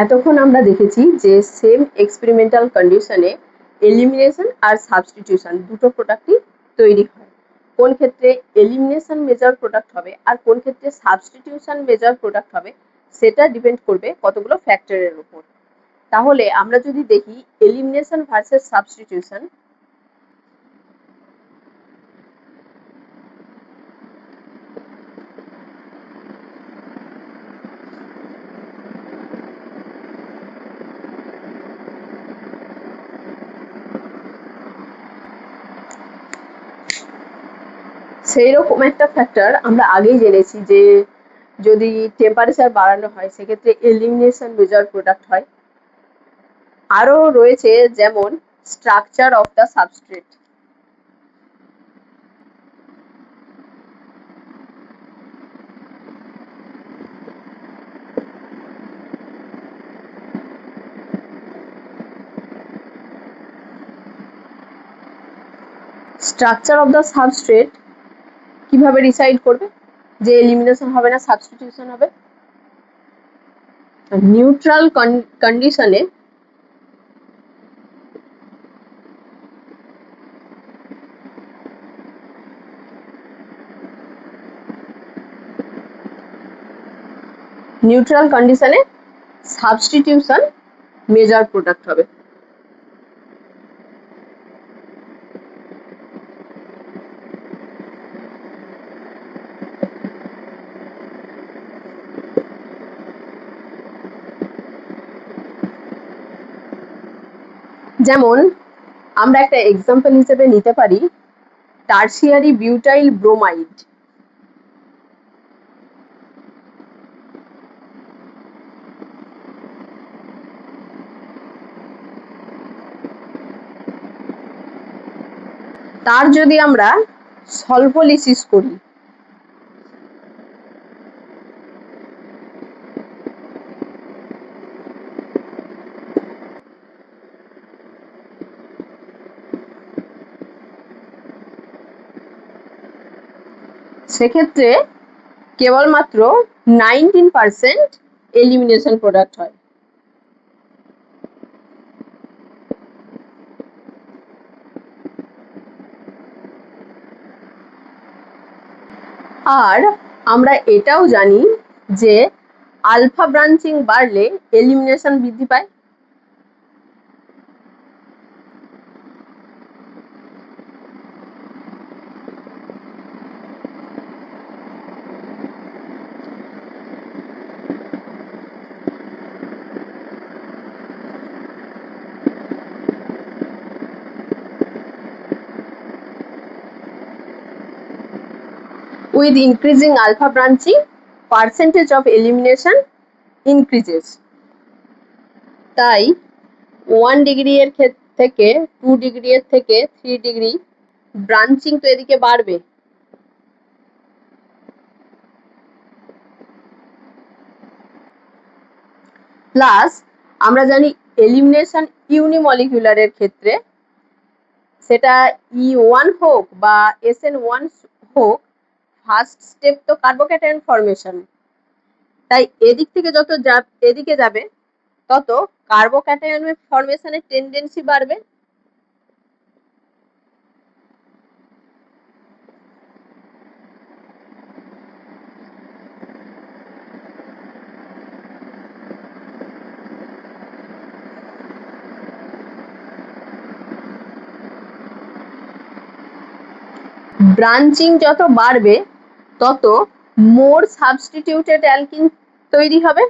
এতক্ষণ আমরা দেখেছি যে সেম এক্সপেরিমেন্টাল কন্ডিশনে এলিমিনেশন আর সাবস্টিটিউশন দুটো প্রোডাক্টই তৈরি হয়। কোন ক্ষেত্রে এলিমিনেশন মেজর প্রোডাক্ট হবে আর কোন ক্ষেত্রে সাবস্টিটিউশন মেজর প্রোডাক্ট হবে সেটা ডিপেন্ড করবে কতগুলো ফ্যাক্টরের উপর। তাহলে আমরা যদি দেখি এলিমিনেশন ভার্সেস সাবস্টিটিউশন, সেই রকম একটা ফ্যাক্টর আমরা আগেই জেনেছি যে যদি টেম্পারেচার বাড়ানো হয় সেক্ষেত্রে এলিমিনেশন মেজর প্রোডাক্ট হয়। আরো রয়েছে যেমন structure of the substrate. Structure of the substrate কিভাবে ডিসাইড করবে যে এলিমিনেশন হবে না সাবস্টিটিউশন হবে? নিউট্রাল কন্ডিশনে সাবস্টিটিউশন মেজর প্রোডাক্ট হবে। যেমন আমরা একটা এক্সাম্পল হিসেবে নিতে পারি টারশিয়ারি বিউটাইল ব্রোমাইড। তার যদি আমরা সলভোলিসিস করি সেক্ষেত্রে কেবলমাত্র 19% এলিমিনেশন প্রোডাক্ট হয়। আর আমরা এটাও জানি যে আলফা ব্রাঞ্চিং বাড়লে এলিমিনেশন বৃদ্ধি পায়। With increasing alpha branching, percentage of elimination increases. তাই 1 ডিগ্রি এর থেকে 2 ডিগ্রি এর থেকে 3 ডিগ্রি ব্রাঞ্চিং তো এদিকে বাড়বে। প্লাস আমরা জানি এলিমিনেশন ইউনিমলিকুলারের ক্ষেত্রে সেটা E1 হোক বা SN1 হোক, ফার্স্ট স্টেপ তো কার্বোক্যাটায়ন ফরমেশন। তাই এদিক থেকে যত এদিকে যাবে তত কার্বোক্যাটায়ন ফরমেশনের টেন্ডেন্সি বাড়বে। ব্রাঞ্চিং যত বাড়বে তত মোর সাবস্টিটিউটেড অ্যালকিন তৈরি হবে।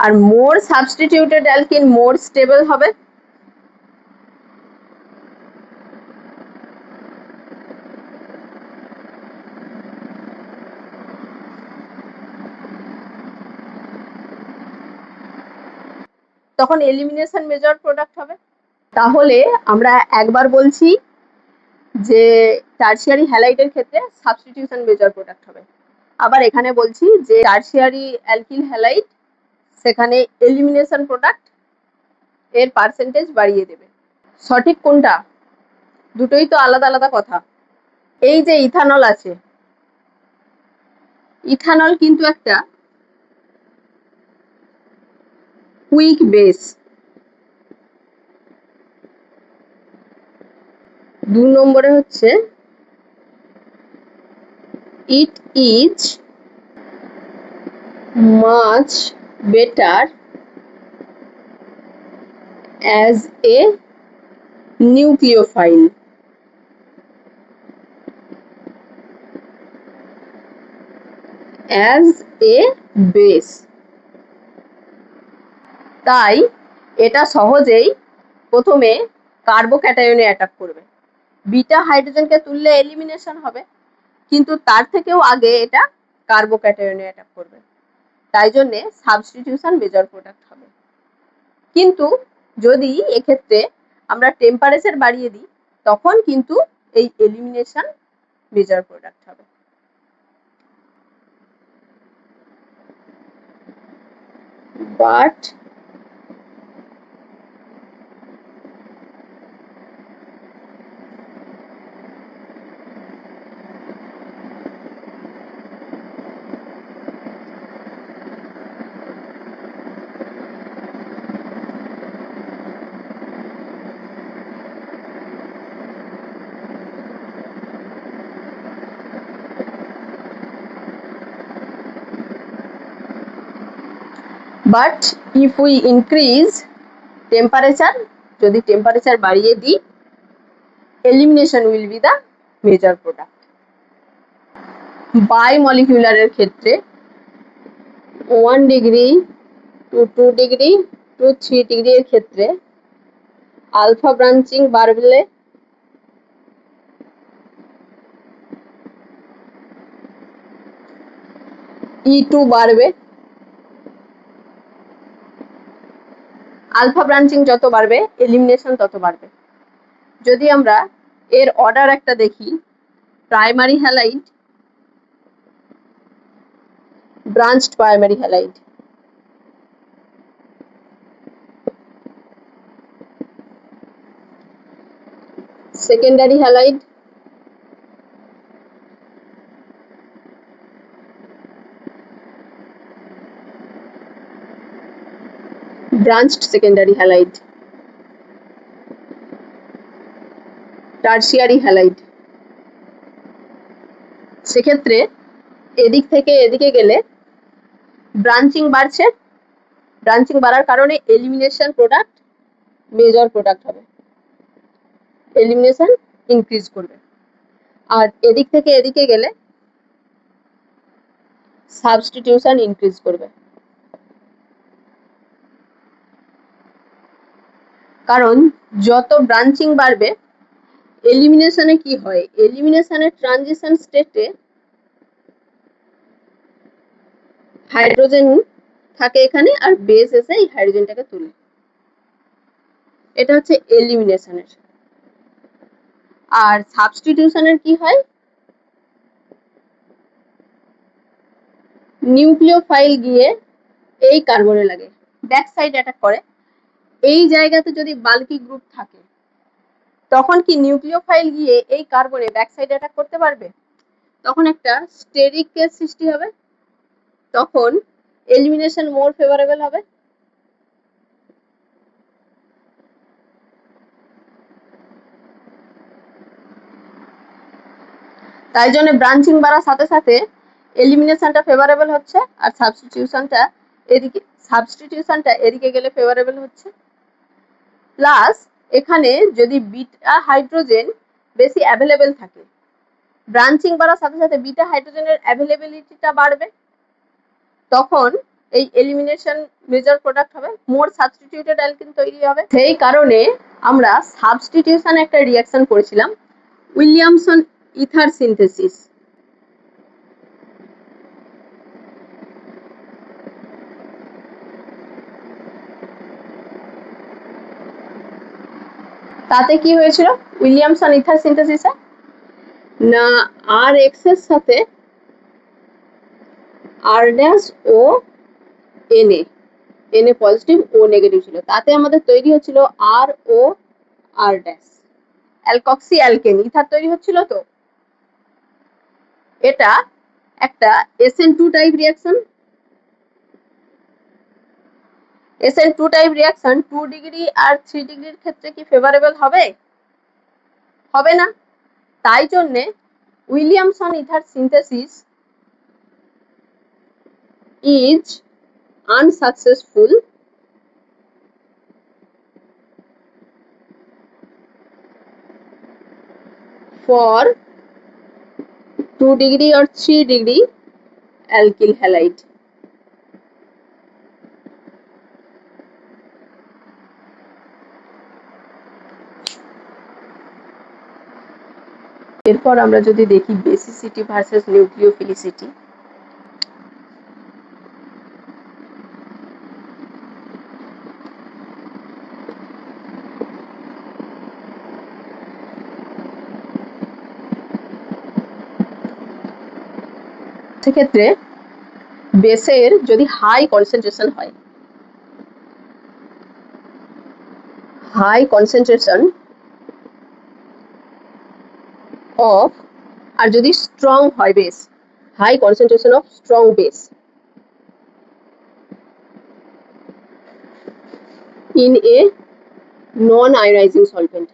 আর মোর সাবস্টিটিউটেড অ্যালকিন মোর স্টেবল হবে। তখন এলিমিনেশন মেজর প্রোডাক্ট হবে। তাহলে আমরা একবার বলছি যে টারশিয়ারি হ্যালাইডের ক্ষেত্রে সাবস্টিটিউশন মেজর প্রোডাক্ট হবে, আবার এখানে বলছি যে টারশিয়ারি অ্যালকিল হ্যালাইড সেখানে এলিমিনেশন প্রোডাক্ট এর পার্সেন্টেজ বাড়িয়ে দেবে। সঠিক কোনটা? দুটোই তো আলাদা আলাদা কথা। এই যে ইথানল আছে, ইথানল কিন্তু একটা কুইক বেস। 2 নম্বরে হচ্ছে it is much better as a nucleophile. As a base. তাই এটা সহজেই প্রথমে কার্বোক্যাটায়নে অ্যাটাক করবে। বিটা হাইড্রোজেনকে তুললে এলিমিনেশন হবে, কিন্তু তার থেকেও আগে এটা কার্বোক্যাটায়নে অ্যাটাক করবে, তাই জন্যে সাবস্টিটিউশন মেজর প্রোডাক্ট হবে। কিন্তু যদি এক্ষেত্রে আমরা টেম্পারেচার বাড়িয়ে দিই তখন কিন্তু এই এলিমিনেশন মেজর প্রোডাক্ট হবে। But but if we increase temperature, যদি টেম্পারেচার বাড়িয়ে দিই, elimination will be the major product. বায়োমলিকুলারের ক্ষেত্রে 1 degree to 2 degree to 3 degree এর ক্ষেত্রে আলফা ব্রাঞ্চিং বাড়লে E2 বাড়বে। আলফা ব্রাঞ্চিং যত বাড়বে এলিমিনেশন তত বাড়বে। যদি আমরা এর অর্ডার একটা দেখি, primary halide, branched primary halide, secondary halide, branched secondary halide, tertiary halide. সেক্ষেত্রে এদিক থেকে এদিকে গেলে ব্রাঞ্চিং বাড়ছে, ব্রাঞ্চিং বাড়ার কারণে এলিমিনেশন প্রোডাক্ট মেজর প্রোডাক্ট হবে, এলিমিনেশন ইনক্রিজ করবে। আর এদিক থেকে এদিকে গেলে সাবস্টিটিউশন ইনক্রিজ করবে। কারণ যত ব্রাঞ্চিং বাড়বে এলিমিনেশনে কি হয়, এলিমিনেশনের ট্রানজিশন স্টেটে হাইড্রোজেন থাকে এখানে আর বেস এসে এই হাইড্রোজেনটাকে তুলে, এটা হচ্ছে এলিমিনেশনের। আর সাবস্টিটিউশনের কি হয়, নিউক্লিওফাইল গিয়ে এই কার্বনে লাগে, ব্যাক সাইড অ্যাটাক করে। এই জায়গাতে যদি বাল্কি গ্রুপ থাকে তখন কি নিউক্লিওফাইল গিয়ে এই কার্বনে ব্যাক সাইড অ্যাটাক করতে পারবে? তখন একটা স্টেরিক কেস সৃষ্টি হবে, তখন এলিমিনেশন মোর ফেভারেবল হবে। তাই জন্য ব্রাঞ্চিং বাড়ার সাথে সাথে এলিমিনেশনটা ফেভারেবল হচ্ছে আর সাবস্টিটিউশনটা এদিকে গেলে ফেভারেবল হচ্ছে। প্লাস এখানে যদি বিটা হাইড্রোজেন বেশি অ্যাভেলেবেল থাকে, ব্রাঞ্চিং বাড়ার সাথে সাথে বিটা হাইড্রোজেনের অ্যাভেলেবিলিটিটা বাড়বে, তখন এই এলিমিনেশন মেজর প্রোডাক্ট হবে, মোর সাবস্টিটিউটেড অ্যালকিন তৈরি হবে। সেই কারণে আমরা সাবস্টিটিউশন একটা রিঅ্যাকশন করেছিলাম, উইলিয়ামসন ইথার সিনথেসিস। তাতে কি হয়েছিল উইলিয়ামসন ইথার সিনথেসিসে, না আর এক্স এর সাথে R dash O N A Na positive O negative ছিল, তাতে আমাদের তৈরি হচ্ছিল R O R dash, alkoxy alkane ether তৈরি হচ্ছিল। তো এটা একটা SN2 type reaction. SN2 type reaction 2 degree আর 3 ডিগ্রির ক্ষেত্রে কি ফেভারেবল হবে? হবে না। তাই জন্যে Williamson ether synthesis is unsuccessful for 2 degree or 3 degree alkyl halide. এরপর আমরা যদি দেখি বেসিসিটি ভার্সেস নিউক্লিওফিলিসিটি। সেক্ষেত্রে বেসের যদি হাই কনসেন্ট্রেশন হয়, হাই কনসেন্ট্রেশন অফ, আর যদি স্ট্রং হয় base, high concentration of strong base in a non-ionizing solvent.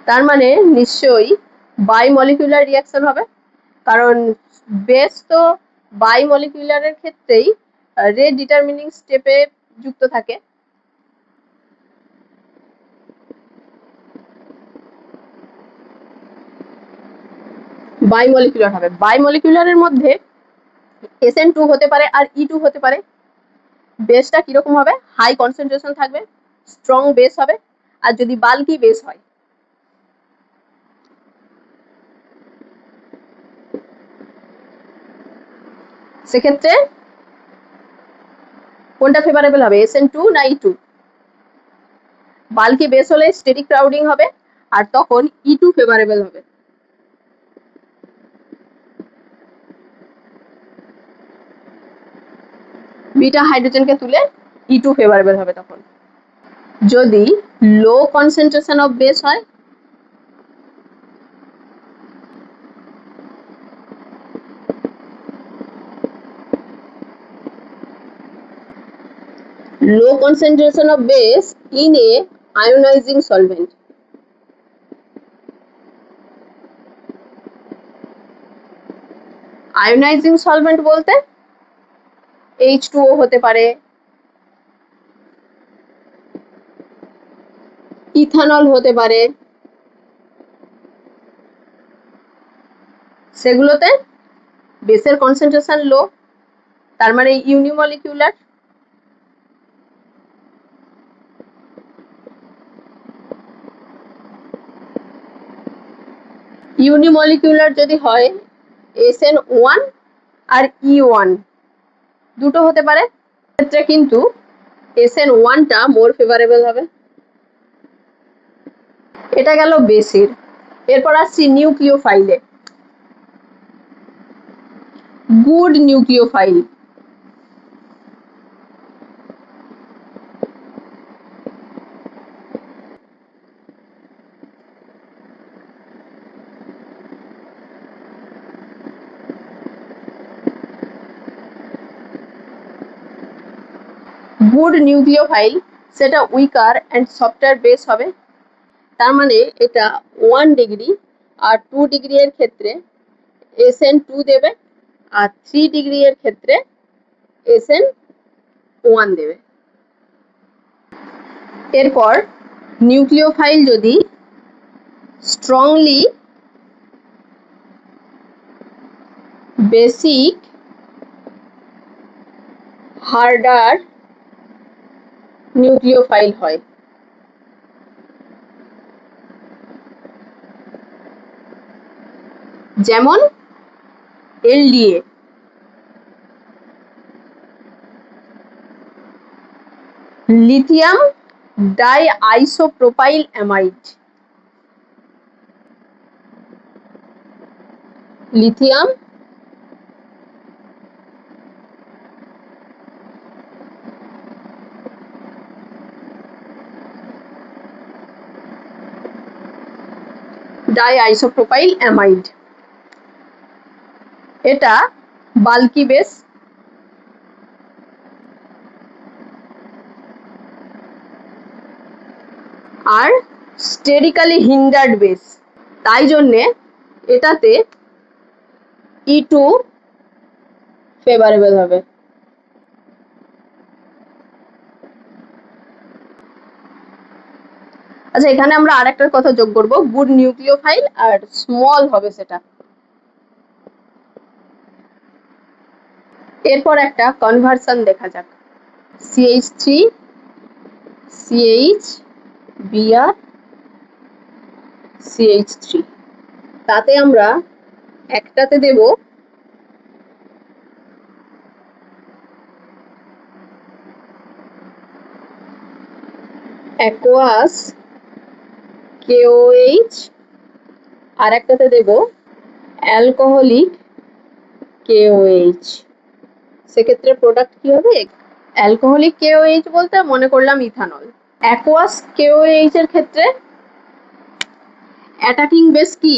তার মানে নিশ্চয়ই বাইমলিকুলার রিঅ্যাকশন হবে, কারণ বেস তো বাইমলিকুলারের ক্ষেত্রেই রেট ডিটারমিনিং স্টেপে যুক্ত থাকে। বাইমলিকুলার হবে, বাইমলিকুলারের মধ্যে SN2 হতে পারে আর E2 হতে পারে। বেসটা কিরকম হবে? হাই কনসেন্ট্রেশন থাকবে, স্ট্রং বেস হবে, আর যদি বাল্কি বেস হয়, সেক্ষেত্রে কোনটা ফেভারেবল হবে, SN2 না E2? বাল্কি বেস হলে স্টেডি ক্রাউডিং হবে, আর তখন E2 ফেভারেবল হবে। বিটা হাইড্রোজেনকে তুলে E2 ফেভারেবল হবে তখন। যদি লো কনসেন্ট্রেশন অফ বেস হয়, low concentration of base in a ionizing solvent. Ionising solvent বলতে H2O হতে পারে, ইথানল হতে পারে, সেগুলোতে বেসের কনসেন্ট্রেশন লো, তার মানে ইউনিমলিকুলার। ইউনিমলিকুলার যদি হয় SN1 আর E1 দুটো হতে পারে, ক্ষেত্রে কিন্তু SN1টা মোর ফেভারেবল হবে। এটা গেল বেসের। এরপর আসছি নিউক্লিওফাইলে। গুড নিউক্লিওফাইল, গুড নিউক্লিওফাইল সেটা উইকার অ্যান্ড সফটওয়্যার বেস হবে। তার মানে এটা 1 ডিগ্রি আর 2 ডিগ্রি এর ক্ষেত্রে SN2 দেবে, আর 3 ডিগ্রি এর ক্ষেত্রে SN1 দেবে। এরপর নিউক্লিওফাইল যদি স্ট্রংলি বেসিক হার্ডার নিউক্লিওফাইল হয়, যেমন LDA, lithium diisopropyl amide, lithium diisopropyl amide, এটা বাল্কি বেস, আর স্টেরিক্যালি হিন্ডার্ড বেস, তাই জন্যে এটাতে E2 ফেভারেবল হবে। আচ্ছা, এখানে আমরা আরেকটার কথা যোগ করব, গুড নিউক্লিওফাইল, আর স্মল হবে সেটা। এরপর একটা কনভার্সন দেখা যাক। CH3 CH Br CH3, তাতে আমরা একটাতে দেব অ্যাকোয়াস KOH, আর একটাতে দেব অ্যালকোহলিক KOH। সেক্ষেত্রে প্রোডাক্ট কি হবে? অ্যালকোহলিক KOH বলতে মনে করলাম ইথানল। অ্যাকোয়াস KOH এর ক্ষেত্রে অ্যাটাকিং বেস কি?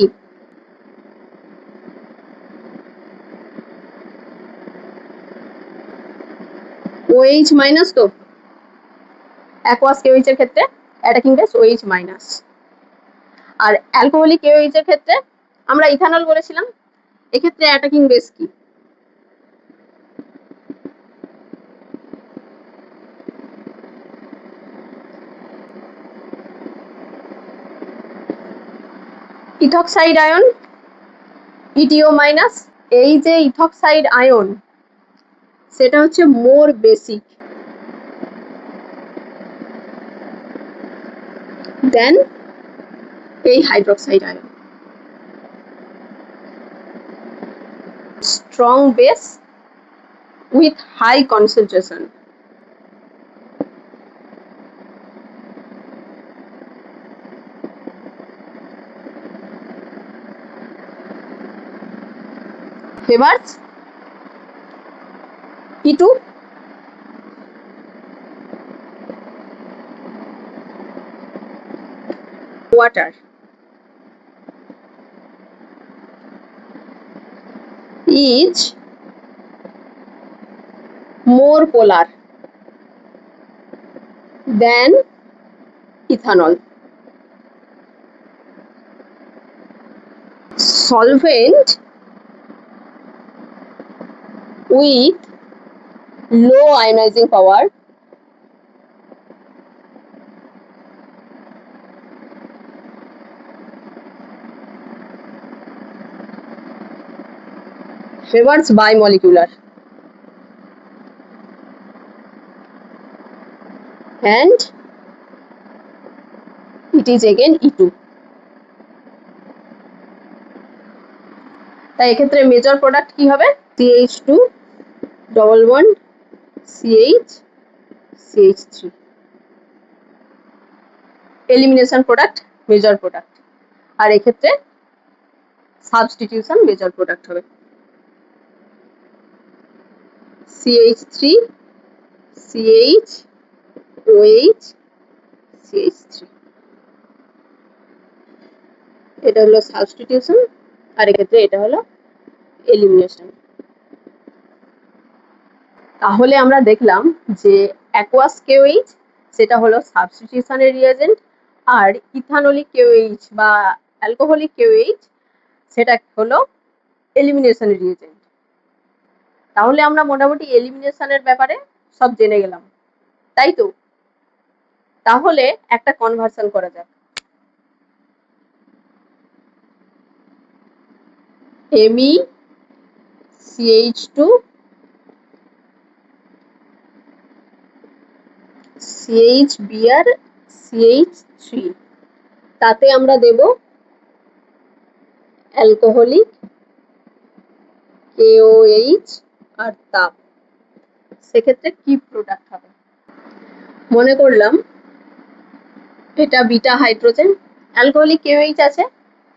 OH minus. তো অ্যাকোয়াস KOH এর ক্ষেত্রে অ্যাটাকিং বেস OH মাইনাস। আর অ্যালকোহলিক KOH এর ক্ষেত্রে আমরা ইথানল বলেছিলাম, এক্ষেত্রে অ্যাটাকিং বেস কি? Ethoxide ion ETO minus. এই যে ইথক্সাইড আয়ন, সেটা হচ্ছে মোর বেসিক দেন এই hydroxide ion. Strong base with high concentration. favors E2 water is more polar than ethanol. Solvent with low ionizing power favors bimolecular and it is again E2. তাই এক্ষেত্রে major product কি হবে? CH2 double bond CH CH3, elimination product major product, আর এক্ষেত্রে substitution major product হবে। CH3 CH OH CH3, এটা হলো substitution, আর এক্ষেত্রে এটা হলো এলিমিনেশন। তাহলে আমরা দেখলাম যে অ্যাকোয়াস KOH সেটা হলো সাবস্টিটিউশনের রিয়েজেন্ট, আর ইথানোলিক KOH বা অ্যালকোহলিক KOH সেটা হলো এলিমিনেশনের রিয়েজেন্ট। তাহলে আমরা মোটামুটি এলিমিনেশনের ব্যাপারে সব জেনে গেলাম, তাই তো? তাহলে একটা কনভার্সন করা যাক। MeCH2 CHBr CH3, তাতে আমরা দেব অ্যালকোহলিক KOH আর তাপ। সেক্ষেত্রে কি প্রোডাক্ট হবে? মনে করলাম এটা বিটা হাইড্রোজেন, অ্যালকোহলিক KOH আছে,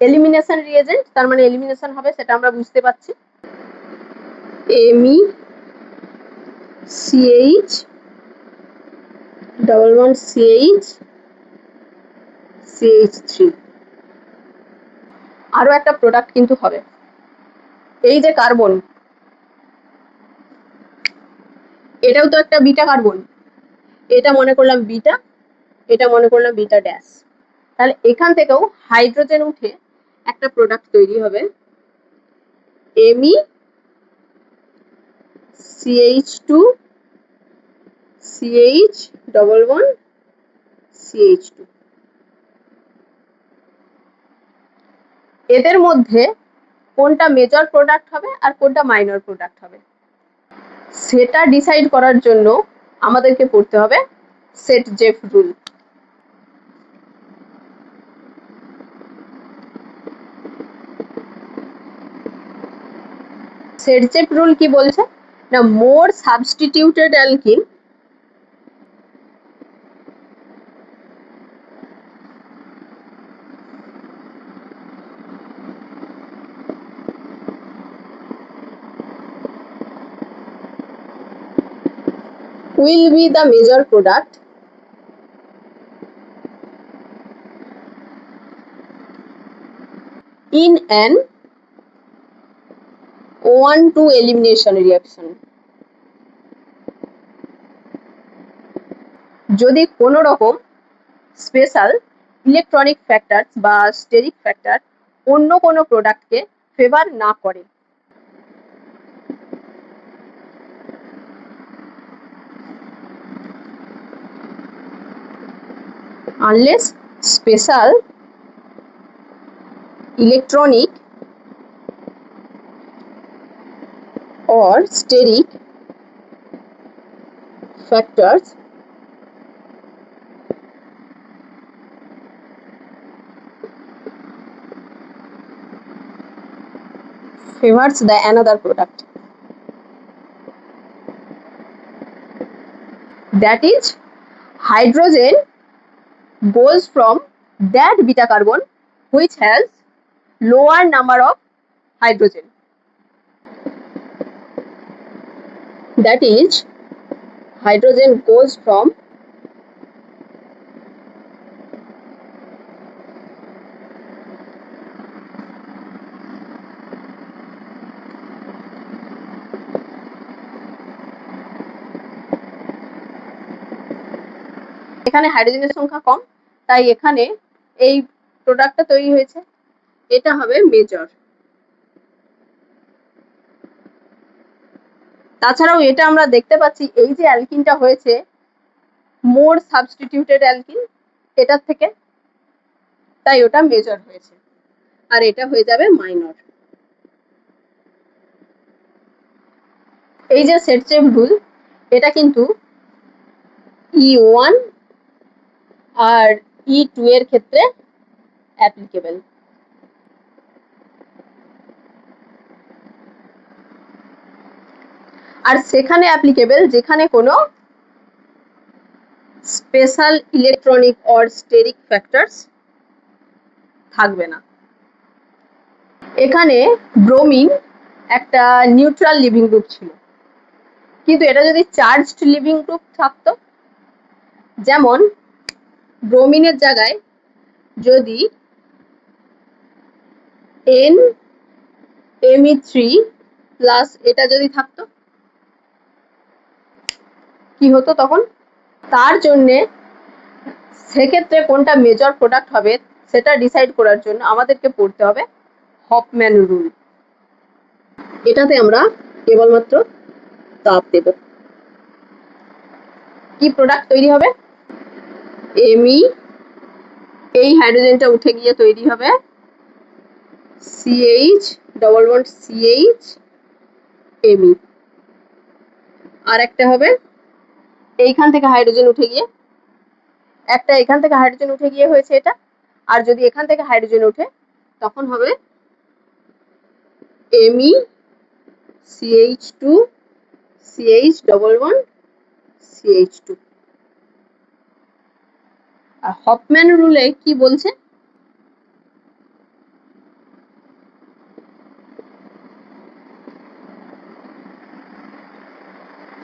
এলিমিনেশন রিয়েজেন্ট, তার মানে এলিমিনেশন হবে সেটা আমরা বুঝতে পারছি। MECH double bond CH3। আরো একটা প্রোডাক্ট কিন্তু হবে, এই যে কার্বন, এটাও তো একটা বিটা কার্বন, এটা মনে করলাম বিটা, এটা মনে করলাম বিটা ড্যাশ। তাহলে এখান থেকেও হাইড্রোজেন উঠে একটা প্রোডাক্ট তৈরি হবে MECH2 CH double bond CH2। এদের মধ্যে কোনটা মেজর প্রোডাক্ট হবে আর কোনটা মাইনর প্রোডাক্ট হবে সেটা ডিসাইড করার জন্য আমাদেরকে পড়তে হবে সেট-জেফ রুল। সেট-জেফ রুল কি বলছে না, more substituted alkene will be the major product in an 1-2 elimination reaction। যদি কোনো রকম স্পেশাল ইলেকট্রনিক ফ্যাক্টরস বা স্টেরিক ফ্যাক্টর অন্য কোনো প্রোডাক্টকে ফেভার না করে। unless special electronic or steric factors favors the another product, that is hydrogen goes from that beta carbon which has lower number of hydrogen, that is hydrogen goes from এখানে হাইড্রোজেনের সংখ্যা কম, তাই এখানে এই প্রোডাক্টটা তৈরি হয়েছে, এটা হবে মেজর। তাছাড়াও এটা আমরা দেখতে পাচ্ছি এই যে অ্যালকিনটা হয়েছে মোর সাবস্টিটিউটেড অ্যালকিন এটার থেকে, তাই ওটা মেজর হয়েছে, আর এটা হয়ে যাবে মাইনর। এই যে সেট-জেফ রুল, এটা কিন্তু E1 আর E2 এর ক্ষেত্রে অ্যাপ্লিকেবল। আর সেখানে অ্যাপ্লিকেবল যেখানে কোনো special electronic or steric factors থাকবে না। এখানে ব্রোমিন একটা নিউট্রাল লিভিং গ্রুপ ছিল, কিন্তু এটা যদি চার্জড লিভিং গ্রুপ থাকতো, যেমন ব্রোমিনের জায়গায় যদি NMe3 প্লাস এটা যদি থাকতো কি হতো তখন, তার জন্যে সেক্ষেত্রে কোনটা মেজর প্রোডাক্ট হবে সেটা ডিসাইড করার জন্য আমাদেরকে পড়তে হবে হফম্যান রুল। এটাতে আমরা কেবলমাত্র তাপ দেব, কি প্রোডাক্ট তৈরি হবে Me, এই হাইড্রোজেনটা উঠে গিয়ে তৈরি হবে CH double bond CH Me, আর একটা হবে এইখান থেকে হাইড্রোজেন উঠে গিয়ে, একটা এখান থেকে হাইড্রোজেন উঠে গিয়ে হয়েছে এটা, আর যদি এখান থেকে হাইড্রোজেন ওঠে তখন হবে Me CH2 CH double bond CH2। আর হফম্যান রুলে কি বলছে,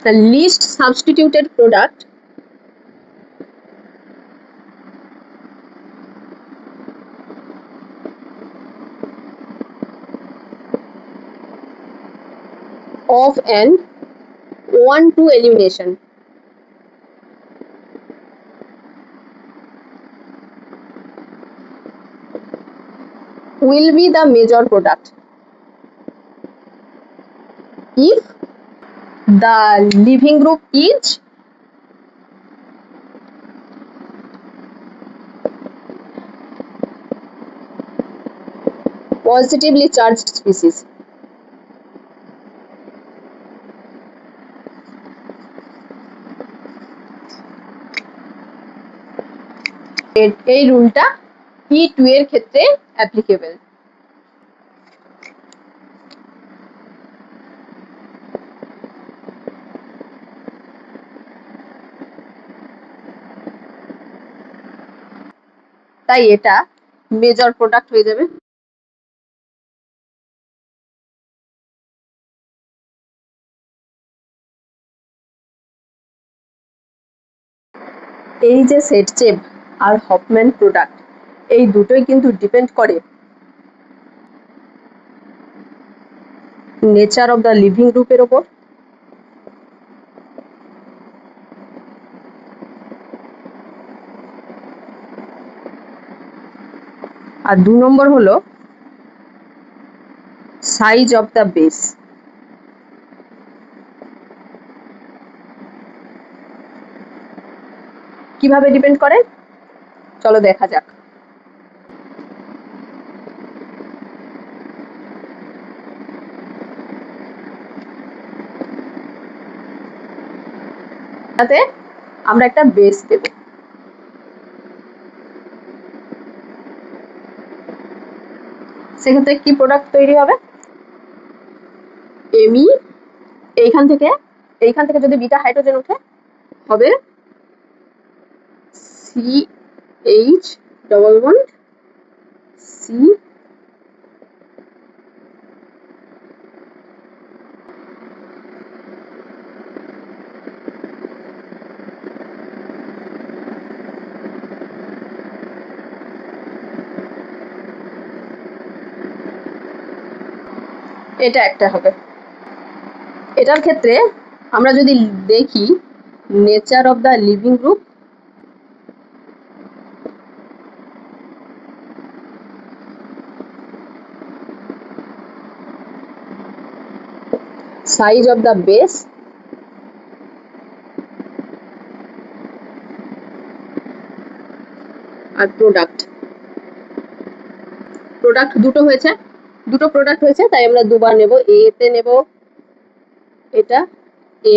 the least substituted product of an 1-2 elimination will be the major product if the leaving group is positively charged species. এই রুলটা E2 এর ক্ষেত্রে অ্যাপ্লিকেবল। তাই এটা মেজর প্রোডাক্ট হয়ে যাবে। এই যে সেটচেভ আর হফম্যান প্রোডাক্ট এই দুটোই কিন্তু ডিপেন্ড করে নেচার অফ দ্য লিভিং গ্রুপের ওপর। আর 2 নম্বর হলো সাইজ অফ দ্য বেস। কিভাবে ডিপেন্ড করে চলো দেখা যাক। তাতে আমরা একটা বেস দেব। সেক্ষেত্রে কি প্রোডাক্ট তৈরি হবে? এমই এইখান থেকে যদি বিটা হাইড্রোজেন ওঠে হবে CH ডবল বন্ড C এটা একটা হবে। এটার ক্ষেত্রে আমরা যদি দেখি nature of the leaving group size of the base আর প্রোডাক্ট দুটো প্রোডাক্ট হয়েছে তাই আমরা দুবার নেব। এ তে নেব এটা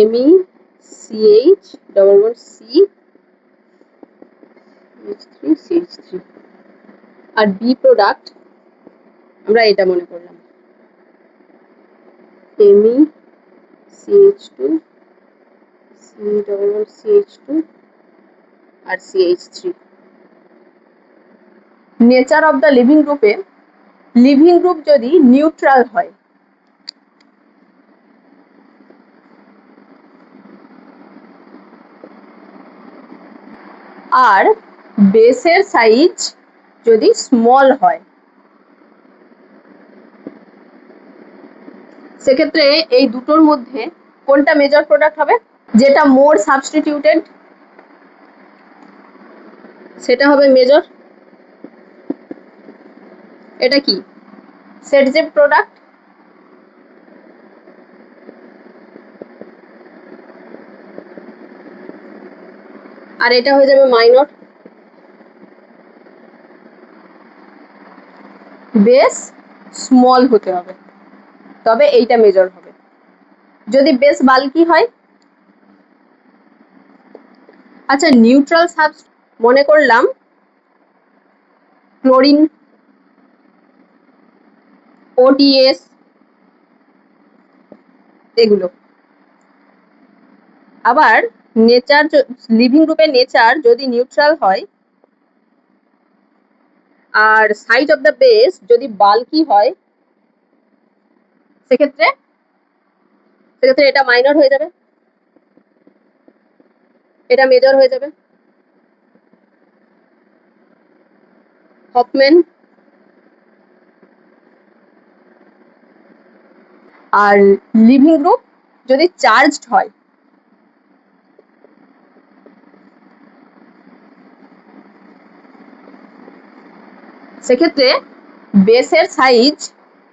MECH ডবল বন্ড CH3 আর বি প্রোডাক্ট আমরা এটা মনে করলাম MECH2 C double bond CH2 আর CH3। Nature of the leaving গ্রুপে লিভিং গ্রুপ যদি নিউট্রাল হয় আর বেসের সাইজ যদি স্মল হয় সেক্ষেত্রে এই দুটোর মধ্যে কোনটা মেজর প্রোডাক্ট হবে? যেটা মোর সাবস্টিটিউটেড সেটা হবে মেজর। এটা কি সেটজেভ প্রোডাক্ট। আর এটা হয়ে যাবে মাইনর। বেস স্মল হতে হবে তবে এইটা মেজর হবে। যদি বেস বাল্কি হয় আচ্ছা নিউট্রাল মনে করলাম ক্লোরিন OTS এগুলো। আবার নেচার লিভিং গ্রুপের নেচার যদি নিউট্রাল হয় আর সাইজ অফ দ্য বেস যদি বাল্কি হয় সেক্ষেত্রে এটা মাইনর হয়ে যাবে। এটা মেজর হয়ে যাবে। হফম্যান আর লিভিং গ্রুপ যদি চার্জড হয় সেক্ষেত্রে বেসের সাইজ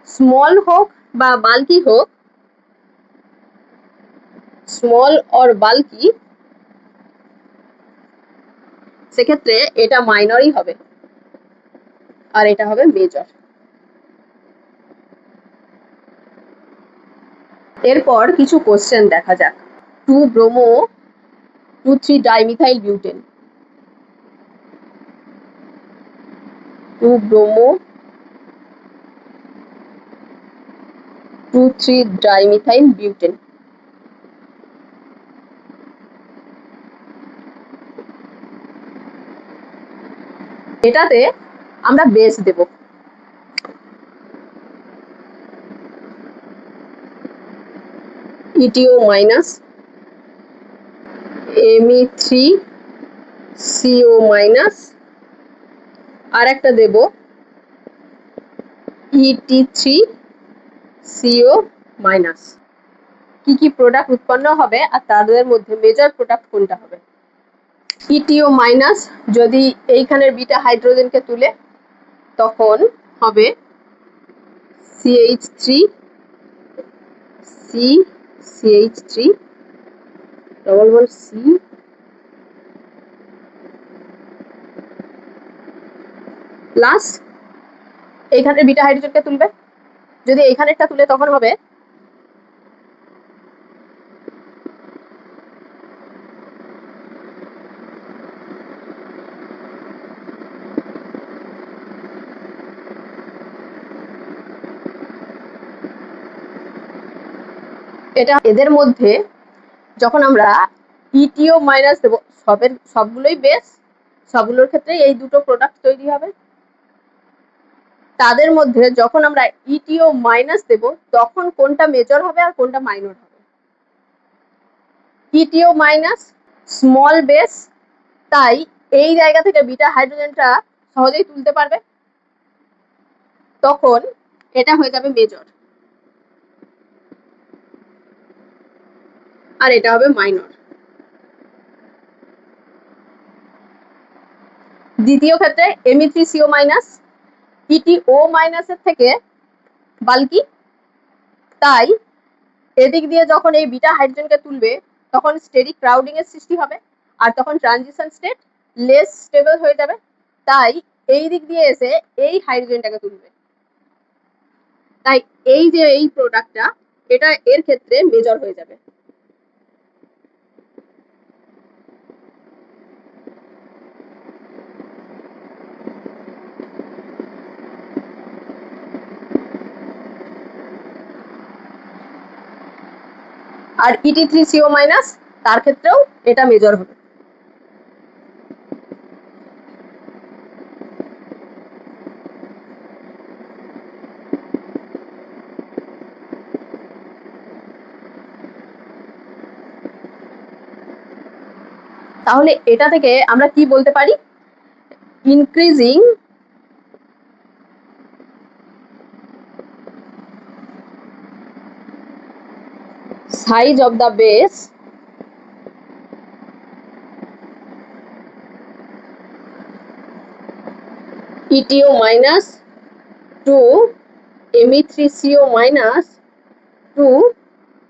স্মল হোক বা বাল্কি হোক, স্মল অর বাল্কি, সেক্ষেত্রে এটা মাইনরই হবে আর এটা হবে মেজর। এরপর কিছু কোশ্চেন দেখা যাক। 2 bromo 2,3 dimethyl butane, 2 bromo 2,3 dimethyl butane. এটাতে আমরা বেস দেব। ইটিও মাইনাস, Me3CO মাইনাস, আর একটা দেব Et3CO মাইনাস। কি কি প্রোডাক্ট উৎপন্ন হবে আর তাদের মধ্যে মেজর প্রোডাক্ট কোনটা হবে? ইটিও মাইনাস যদি এইখানের বিটা হাইড্রোজেনকে তুলে তখন হবে CH3 CH3 double bond C plus এইখানের বিটা হাইড্রোজেনকে তুলবে, যদি এইখানেরটা তুলে তখন হবে এটা। এদের মধ্যে যখন আমরা ইটিও মাইনাস দেবো, সবগুলোই বেস, সবগুলোর ক্ষেত্রে এই দুটো প্রোডাক্ট তৈরি হবে। তাদের মধ্যে যখন আমরা ইটিও মাইনাস দেব তখন কোনটা মেজর হবে আর কোনটা মাইনর হবে? ইটিও মাইনাস স্মল বেস, তাই এই জায়গা থেকে বিটা হাইড্রোজেনটা সহজেই তুলতে পারবে, তখন এটা হয়ে যাবে মেজর আর এটা হবে মাইনর। দ্বিতীয় ক্ষেত্রে Me3CO মাইনাস, ইটিও মাইনাসের থেকে বাল্কি, তাই এদিক দিয়ে যখন এই বিটা হাইড্রোজেনকে তুলবে তখন স্টেরিক ক্রাউডিং এর সৃষ্টি হবে আর তখন ট্রানজিশন স্টেট লেস স্টেবল হয়ে যাবে, তাই এই দিক দিয়ে এসে এই হাইড্রোজেনটাকে তুলবে। তাই এই যে এই প্রোডাক্টটা এটা এর ক্ষেত্রে মেজর হয়ে যাবে। আর Et3CO মাইনাস তার ক্ষেত্রেও এটা মেজর হবে। তাহলে এটা থেকে আমরা কি বলতে পারি? Increasing size of the base ETO minus to Me3CO minus to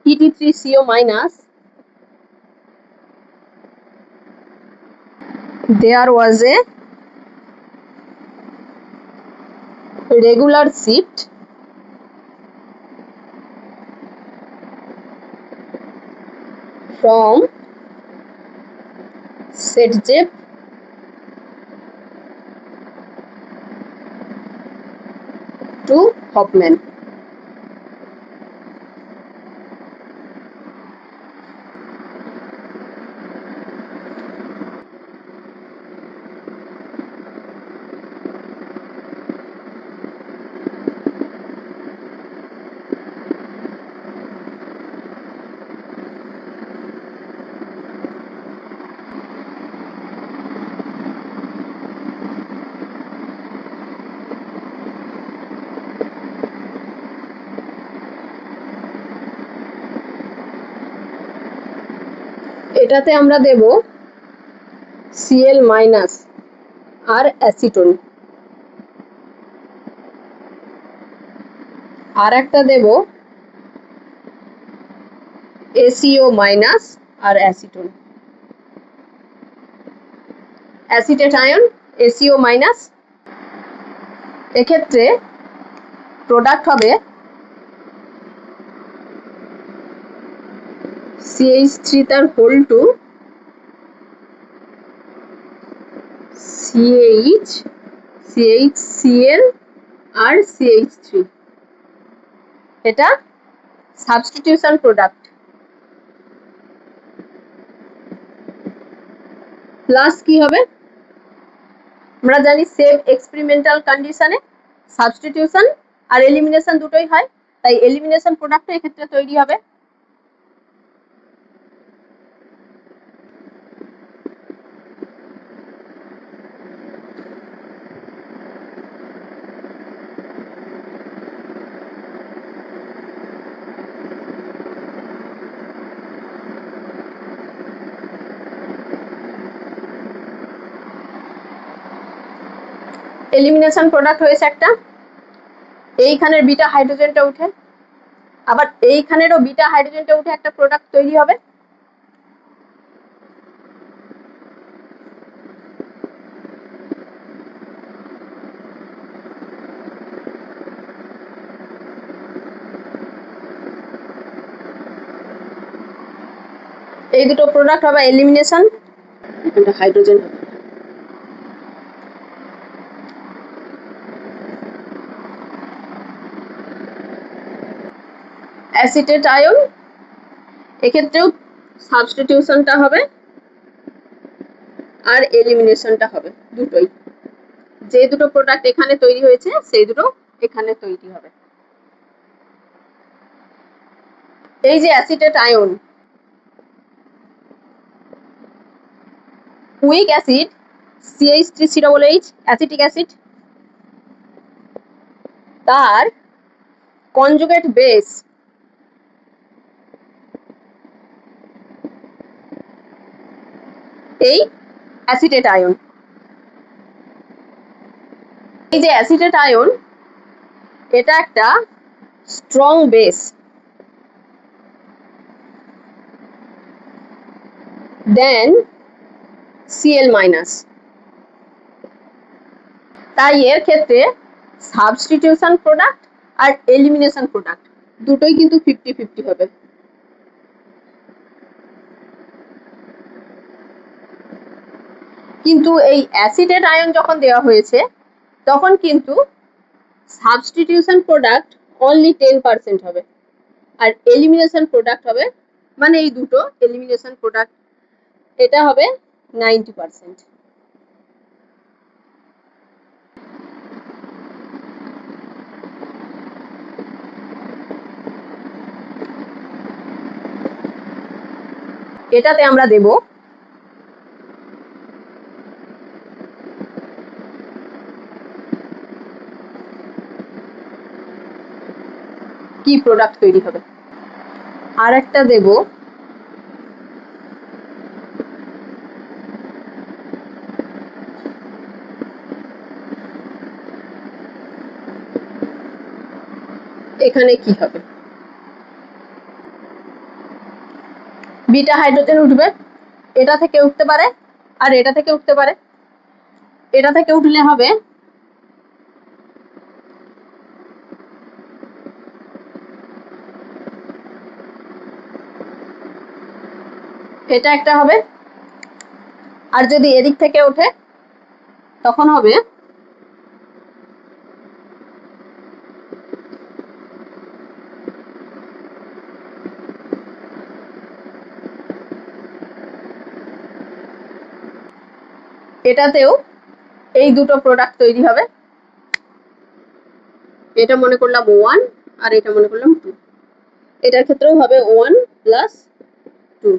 Et3CO minus, there was a regular shift from Setjev to Hofmann. এটাতে আমরা দেব Cl মাইনাস আর অ্যাসিটোন, আর একটা দেব ACO মাইনাস আর acetone, acetate ion ACO minus. এক্ষেত্রে product হবে CH3 তার হোল টু CH, CHCl আর CH3, এটা সাবস্টিটিউশন প্রোডাক্ট। প্লাস কি হবে, আমরা জানি সেম এক্সপেরিমেন্টাল কন্ডিশনে সাবস্টিটিউশন আর এলিমিনেশন দুটোই হয়, তাই এলিমিনেশন প্রোডাক্ট এক্ষেত্রে তৈরি হবে। এলিমিনেশন প্রোডাক্ট হয়েছে একটা, এইখানের বিটা হাইড্রোজেনটা উঠে আবার এইখানেরও বিটা হাইড্রোজেনটা উঠে একটা প্রোডাক্ট তৈরি হবে। এই দুটো প্রোডাক্ট হবে এলিমিনেশন, এটা হাইড্রোজেন হবে। অ্যাসিটেট আয়ন, এক্ষেত্রেও সাবস্টিটিউশনটা হবে আর এলিমিনেশনটা হবে, দুটোই। যে দুটো প্রোডাক্ট এখানে তৈরি হয়েছে সেই দুটো এখানে তৈরি হবে। এই যে acetate ion, week acid CH3COOH acetic acid, তার কনজুগেট বেস এই অ্যাসিটেট আয়ন। এই যে অ্যাসিটেট আয়ন, এটা একটা স্ট্রং বেস, দেন Cl মাইনাস, তাই এর ক্ষেত্রে সাবস্টিটিউশন প্রোডাক্ট আর এলিমিনেশন প্রোডাক্ট দুটোই কিন্তু 50-50 হবে। কিন্তু এই অ্যাসিটেট আয়ন যখন দেওয়া হয়েছে তখন কিন্তু সাবস্টিটিউশন প্রোডাক্ট অনলি 10% হবে আর এলিমিনেশন প্রোডাক্ট হবে, মানে এই দুটো এলিমিনেশন প্রোডাক্ট, এটা হবে 90%। এটাতে আমরা দেব কি প্রোডাক্ট তৈরি হবে, আর একটা দেব এখানে কি হবে, বিটা হাইড্রোজেন উঠবে, এটা থেকে উঠতে পারে আর এটা থেকে উঠতে পারে। এটা থেকে উঠলে হবে এটা একটা হবে, আর যদি এদিক থেকে ওঠে তখন হবে এটাতেও এই দুটো প্রোডাক্ট তৈরি হবে। এটা মনে করলাম 1 আর এটা মনে করলাম 2, এটার ক্ষেত্রেও হবে 1 + 2।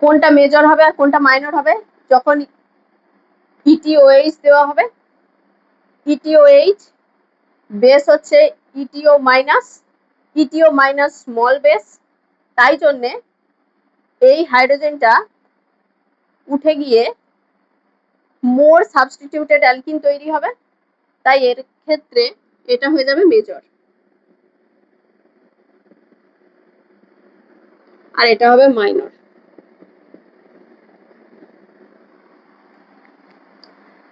কোনটা মেজর হবে আর কোনটা মাইনর হবে, যখন ETOH দেওয়া হবে, ETOH বেস হচ্ছে ETO minus, ETO minus small base, তাই জন্যে এই হাইড্রোজেনটা উঠে গিয়ে মোর সাবস্টিটিউটেড অ্যালকিন তৈরি হবে, তাই এর ক্ষেত্রে এটা হয়ে যাবে মেজর, আর এটা হবে মাইনর।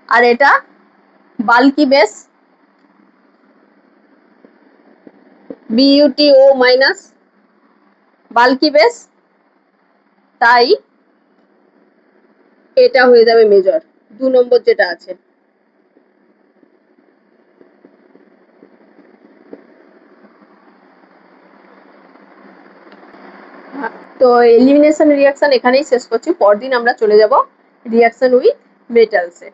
আর এটা বাল্কি বেস, বিউটিও মাইনাস, বাল্কি বেস, তাই এটা হয়ে যাবে মেজর, 2 নম্বর যেটা আছে। তো এলিমিনেশন রিঅ্যাকশন এখানেই শেষ করছি, পরদিন আমরা চলে যাব রিঅ্যাকশন উইথ মেটালসে।